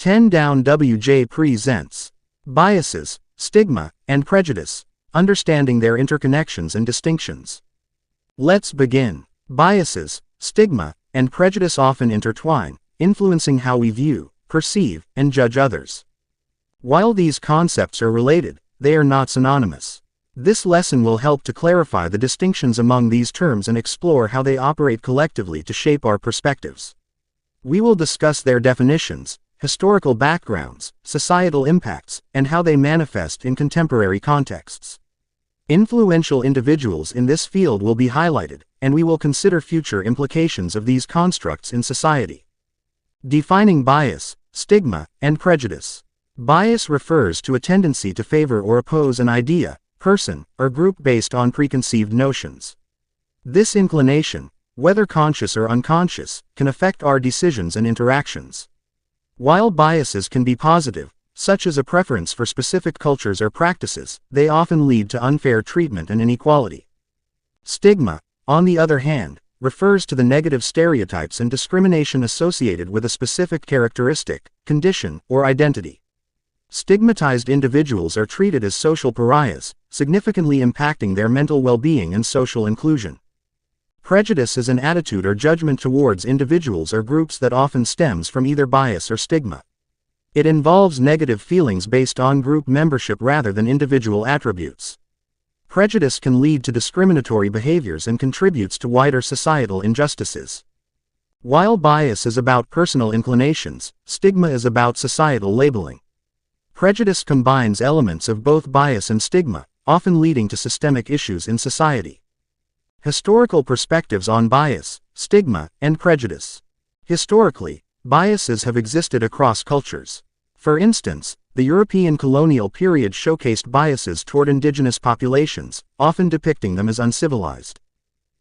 10 Down WJ presents Biases, Stigma, and Prejudice, Understanding Their Interconnections and Distinctions. Let's begin. Biases, stigma, and prejudice often intertwine, influencing how we view, perceive, and judge others. While these concepts are related, they are not synonymous. This lesson will help to clarify the distinctions among these terms and explore how they operate collectively to shape our perspectives. We will discuss their definitions, historical backgrounds, societal impacts, and how they manifest in contemporary contexts. Influential individuals in this field will be highlighted, and we will consider future implications of these constructs in society. Defining bias, stigma, and prejudice. Bias refers to a tendency to favor or oppose an idea, person, or group based on preconceived notions. This inclination, whether conscious or unconscious, can affect our decisions and interactions. While biases can be positive, such as a preference for specific cultures or practices, they often lead to unfair treatment and inequality. Stigma, on the other hand, refers to the negative stereotypes and discrimination associated with a specific characteristic, condition, or identity. Stigmatized individuals are treated as social pariahs, significantly impacting their mental well-being and social inclusion. Prejudice is an attitude or judgment towards individuals or groups that often stems from either bias or stigma. It involves negative feelings based on group membership rather than individual attributes. Prejudice can lead to discriminatory behaviors and contributes to wider societal injustices. While bias is about personal inclinations, stigma is about societal labeling. Prejudice combines elements of both bias and stigma, often leading to systemic issues in society. Historical perspectives on bias, stigma, and prejudice. Historically, biases have existed across cultures. For instance, the European colonial period showcased biases toward indigenous populations, often depicting them as uncivilized.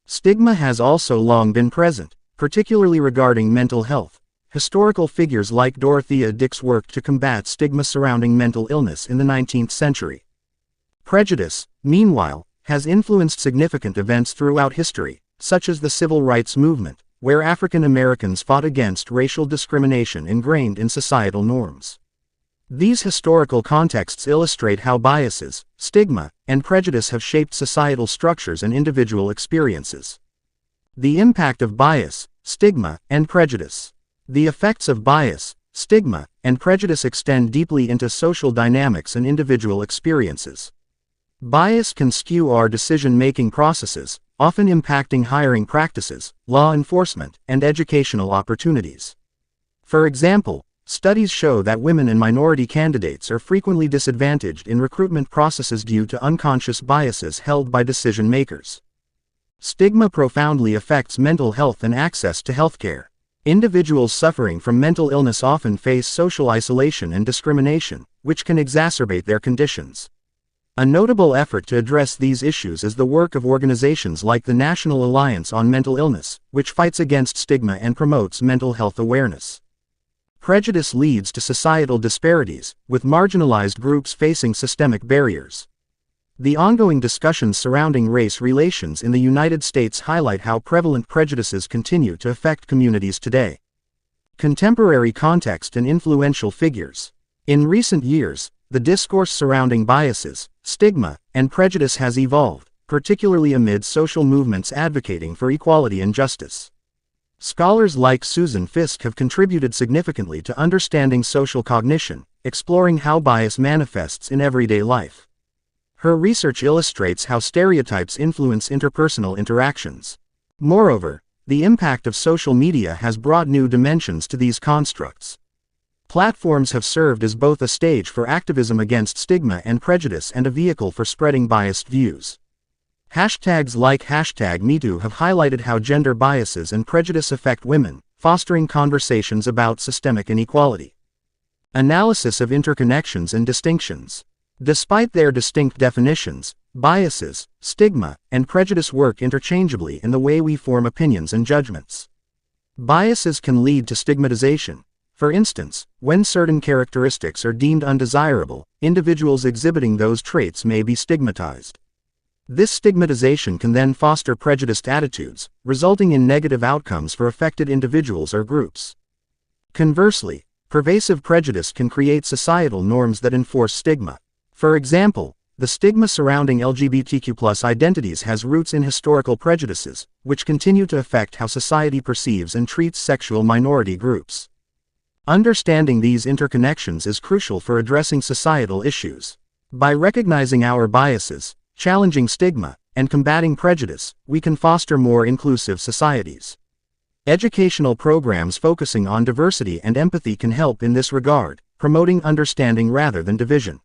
Stigma has also long been present, particularly regarding mental health. Historical figures like Dorothea Dix worked to combat stigma surrounding mental illness in the 19th century. Prejudice, meanwhile, has influenced significant events throughout history, such as the Civil Rights Movement, where African Americans fought against racial discrimination ingrained in societal norms. These historical contexts illustrate how biases, stigma, and prejudice have shaped societal structures and individual experiences. The impact of bias, stigma, and prejudice. The effects of bias, stigma, and prejudice extend deeply into social dynamics and individual experiences. Bias can skew our decision-making processes, often impacting hiring practices, law enforcement, and educational opportunities. For example, studies show that women and minority candidates are frequently disadvantaged in recruitment processes due to unconscious biases held by decision-makers. Stigma profoundly affects mental health and access to healthcare. Individuals suffering from mental illness often face social isolation and discrimination, which can exacerbate their conditions. A notable effort to address these issues is the work of organizations like the National Alliance on Mental Illness, which fights against stigma and promotes mental health awareness. Prejudice leads to societal disparities, with marginalized groups facing systemic barriers. The ongoing discussions surrounding race relations in the United States highlight how prevalent prejudices continue to affect communities today. Contemporary context and influential figures. In recent years, the discourse surrounding biases, stigma, and prejudice has evolved, particularly amid social movements advocating for equality and justice. Scholars like Susan Fiske have contributed significantly to understanding social cognition, exploring how bias manifests in everyday life. Her research illustrates how stereotypes influence interpersonal interactions. Moreover, the impact of social media has brought new dimensions to these constructs. Platforms have served as both a stage for activism against stigma and prejudice and a vehicle for spreading biased views. Hashtags like #MeToo have highlighted how gender biases and prejudice affect women, fostering conversations about systemic inequality. Analysis of interconnections and distinctions. Despite their distinct definitions, biases, stigma, and prejudice work interchangeably in the way we form opinions and judgments. Biases can lead to stigmatization. For instance, when certain characteristics are deemed undesirable, individuals exhibiting those traits may be stigmatized. This stigmatization can then foster prejudiced attitudes, resulting in negative outcomes for affected individuals or groups. Conversely, pervasive prejudice can create societal norms that enforce stigma. For example, the stigma surrounding LGBTQ+ identities has roots in historical prejudices, which continue to affect how society perceives and treats sexual minority groups. Understanding these interconnections is crucial for addressing societal issues. By recognizing our biases, challenging stigma, and combating prejudice, we can foster more inclusive societies. Educational programs focusing on diversity and empathy can help in this regard, promoting understanding rather than division.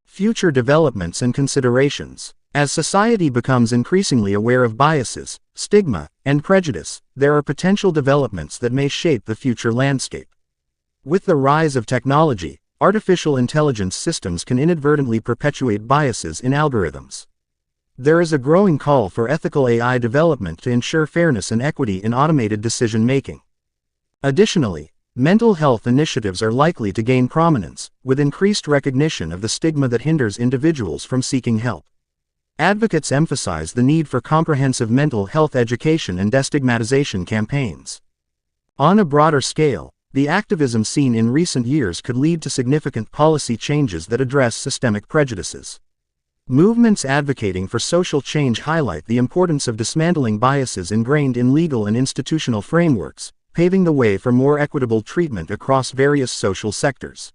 Future developments and considerations. As society becomes increasingly aware of biases, stigma, and prejudice, there are potential developments that may shape the future landscape. With the rise of technology, artificial intelligence systems can inadvertently perpetuate biases in algorithms. There is a growing call for ethical AI development to ensure fairness and equity in automated decision-making. Additionally, mental health initiatives are likely to gain prominence, with increased recognition of the stigma that hinders individuals from seeking help. Advocates emphasize the need for comprehensive mental health education and destigmatization campaigns. On a broader scale, the activism seen in recent years could lead to significant policy changes that address systemic prejudices. Movements advocating for social change highlight the importance of dismantling biases ingrained in legal and institutional frameworks, paving the way for more equitable treatment across various social sectors.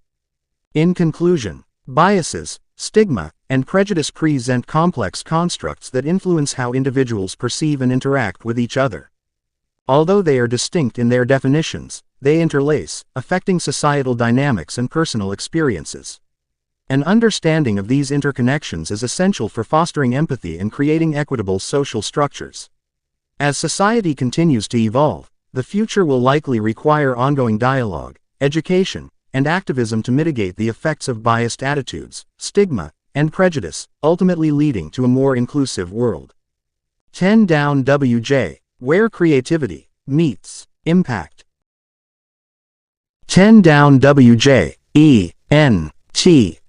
In conclusion, biases, stigma, and prejudice present complex constructs that influence how individuals perceive and interact with each other. Although they are distinct in their definitions, they interlace, affecting societal dynamics and personal experiences. An understanding of these interconnections is essential for fostering empathy and creating equitable social structures. As society continues to evolve, the future will likely require ongoing dialogue, education, and activism to mitigate the effects of biased attitudes, stigma, and prejudice, ultimately leading to a more inclusive world. 10 Down WJ, where creativity meets impact. 10 Down WJ, E, N, T.